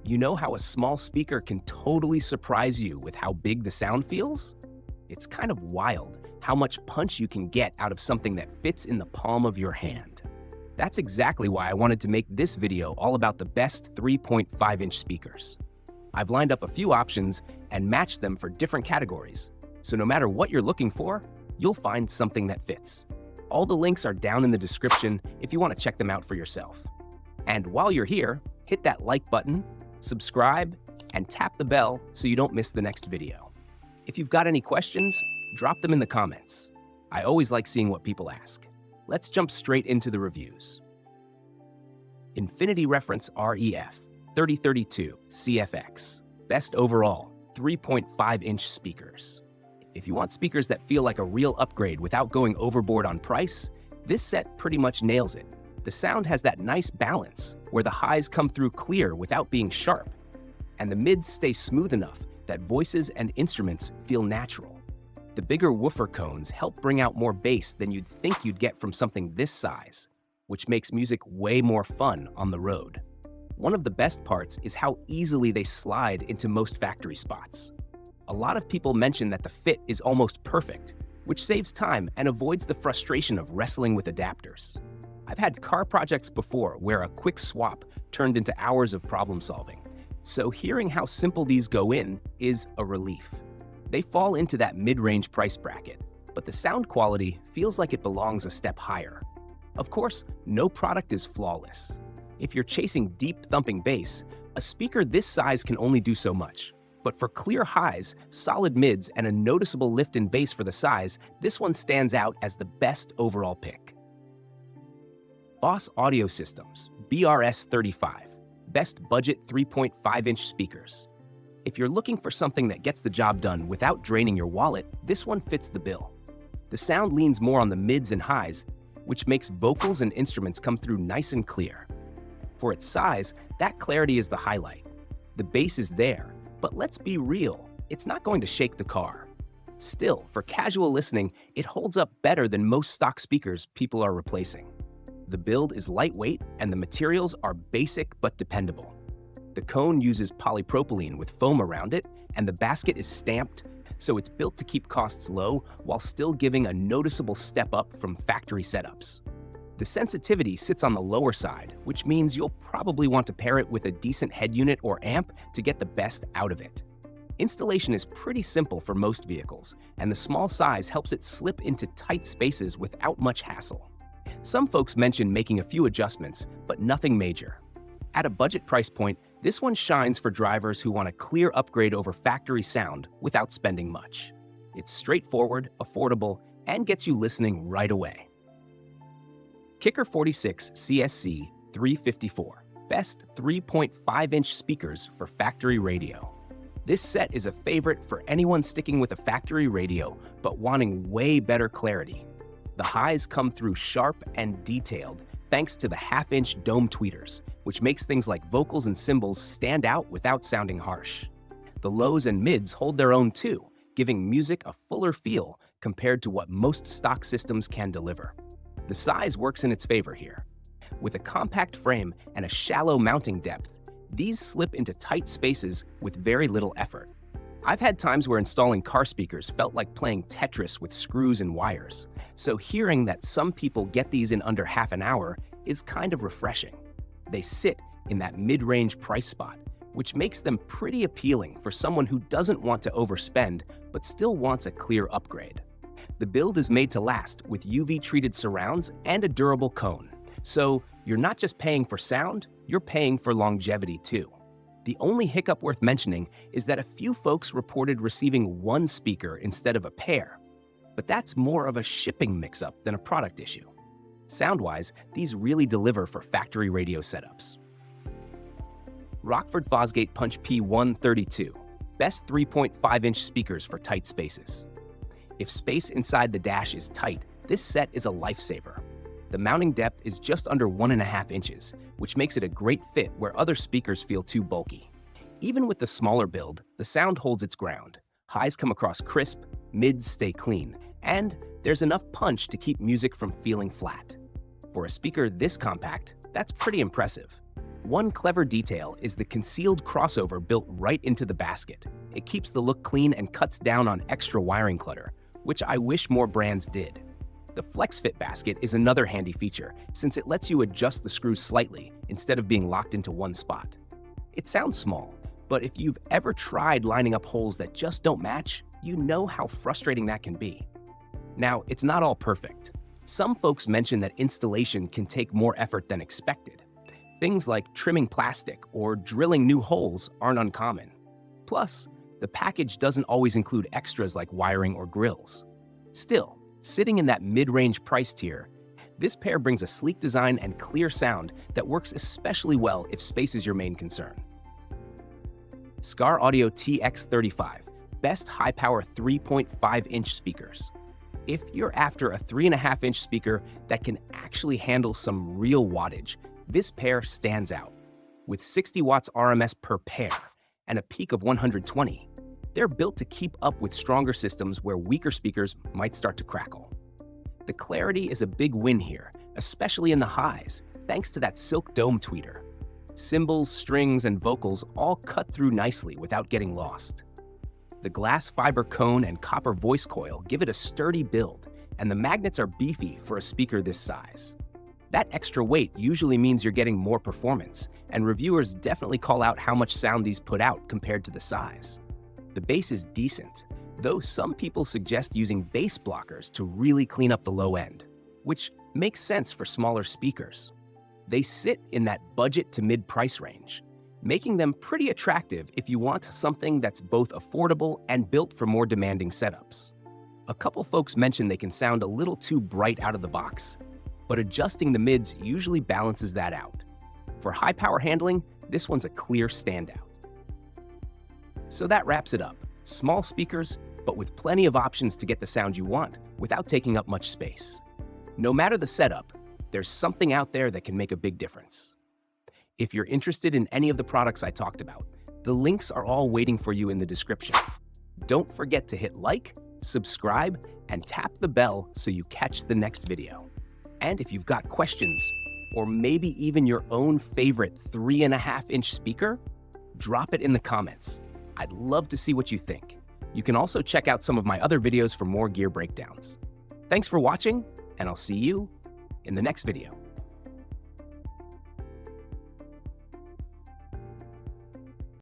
You know how a small speaker can totally surprise you with how big the sound feels? It's kind of wild how much punch you can get out of something that fits in the palm of your hand. That's exactly why I wanted to make this video all about the best 3.5-inch speakers. I've lined up a few options and matched them for different categories, so no matter what you're looking for, you'll find something that fits. All the links are down in the description if you want to check them out for yourself. And while you're here, hit that like button, subscribe, and tap the bell so you don't miss the next video. If you've got any questions, drop them in the comments. I always like seeing what people ask. Let's jump straight into the reviews. Infinity Reference REF 3032 CFX. Best overall, 3.5-inch speakers. If you want speakers that feel like a real upgrade without going overboard on price, this set pretty much nails it. The sound has that nice balance where the highs come through clear without being sharp, and the mids stay smooth enough that voices and instruments feel natural. The bigger woofer cones help bring out more bass than you'd think you'd get from something this size, which makes music way more fun on the road. One of the best parts is how easily they slide into most factory spots. A lot of people mention that the fit is almost perfect, which saves time and avoids the frustration of wrestling with adapters. I've had car projects before where a quick swap turned into hours of problem solving, so hearing how simple these go in is a relief. They fall into that mid-range price bracket, but the sound quality feels like it belongs a step higher. Of course, no product is flawless. If you're chasing deep thumping bass, a speaker this size can only do so much. But for clear highs, solid mids, and a noticeable lift in bass for the size, this one stands out as the best overall pick. Boss Audio Systems BRS35. Best budget 3.5-inch speakers. If you're looking for something that gets the job done without draining your wallet, this one fits the bill. The sound leans more on the mids and highs, which makes vocals and instruments come through nice and clear. For its size, that clarity is the highlight. The bass is there, but let's be real, it's not going to shake the car. Still, for casual listening, it holds up better than most stock speakers people are replacing. The build is lightweight and the materials are basic but dependable. The cone uses polypropylene with foam around it, and the basket is stamped, so it's built to keep costs low while still giving a noticeable step up from factory setups. The sensitivity sits on the lower side, which means you'll probably want to pair it with a decent head unit or amp to get the best out of it. Installation is pretty simple for most vehicles, and the small size helps it slip into tight spaces without much hassle. Some folks mention making a few adjustments, but nothing major. At a budget price point, this one shines for drivers who want a clear upgrade over factory sound without spending much. It's straightforward, affordable, and gets you listening right away. Kicker 46 CSC 354. Best 3.5-inch speakers for factory radio. This set is a favorite for anyone sticking with a factory radio but wanting way better clarity. The highs come through sharp and detailed thanks to the half-inch dome tweeters, which makes things like vocals and cymbals stand out without sounding harsh. The lows and mids hold their own too, giving music a fuller feel compared to what most stock systems can deliver. The size works in its favor here. With a compact frame and a shallow mounting depth, these slip into tight spaces with very little effort. I've had times where installing car speakers felt like playing Tetris with screws and wires, so hearing that some people get these in under half an hour is kind of refreshing. They sit in that mid-range price spot, which makes them pretty appealing for someone who doesn't want to overspend but still wants a clear upgrade. The build is made to last with UV-treated surrounds and a durable cone, so you're not just paying for sound, you're paying for longevity too. The only hiccup worth mentioning is that a few folks reported receiving one speaker instead of a pair, but that's more of a shipping mix-up than a product issue. Sound-wise, these really deliver for factory radio setups. Rockford Fosgate Punch P132. Best 3.5-inch speakers for tight spaces. If space inside the dash is tight, this set is a lifesaver. The mounting depth is just under 1.5 inches, which makes it a great fit where other speakers feel too bulky. Even with the smaller build, the sound holds its ground. Highs come across crisp, mids stay clean, and there's enough punch to keep music from feeling flat. For a speaker this compact, that's pretty impressive. One clever detail is the concealed crossover built right into the basket. It keeps the look clean and cuts down on extra wiring clutter, which I wish more brands did. The FlexFit basket is another handy feature, since it lets you adjust the screws slightly instead of being locked into one spot. It sounds small, but if you've ever tried lining up holes that just don't match, you know how frustrating that can be. Now, it's not all perfect. Some folks mention that installation can take more effort than expected. Things like trimming plastic or drilling new holes aren't uncommon. Plus, the package doesn't always include extras like wiring or grills. Still, sitting in that mid-range price tier, this pair brings a sleek design and clear sound that works especially well if space is your main concern. Skar Audio TX35, best high-power 3.5-inch speakers. If you're after a 3.5-inch speaker that can actually handle some real wattage, this pair stands out. With 60 watts RMS per pair and a peak of 120, they're built to keep up with stronger systems where weaker speakers might start to crackle. The clarity is a big win here, especially in the highs, thanks to that silk dome tweeter. Cymbals, strings, and vocals all cut through nicely without getting lost. The glass fiber cone and copper voice coil give it a sturdy build, and the magnets are beefy for a speaker this size. That extra weight usually means you're getting more performance, and reviewers definitely call out how much sound these put out compared to the size. The bass is decent, though some people suggest using bass blockers to really clean up the low end, which makes sense for smaller speakers. They sit in that budget to mid-price range, making them pretty attractive if you want something that's both affordable and built for more demanding setups. A couple folks mention they can sound a little too bright out of the box, but adjusting the mids usually balances that out. For high power handling, this one's a clear standout. So that wraps it up. Small speakers, but with plenty of options to get the sound you want without taking up much space. No matter the setup, there's something out there that can make a big difference. If you're interested in any of the products I talked about, the links are all waiting for you in the description. Don't forget to hit like, subscribe, and tap the bell so you catch the next video. And if you've got questions, or maybe even your own favorite 3.5-inch speaker, drop it in the comments. I'd love to see what you think. You can also check out some of my other videos for more gear breakdowns. Thanks for watching, and I'll see you in the next video.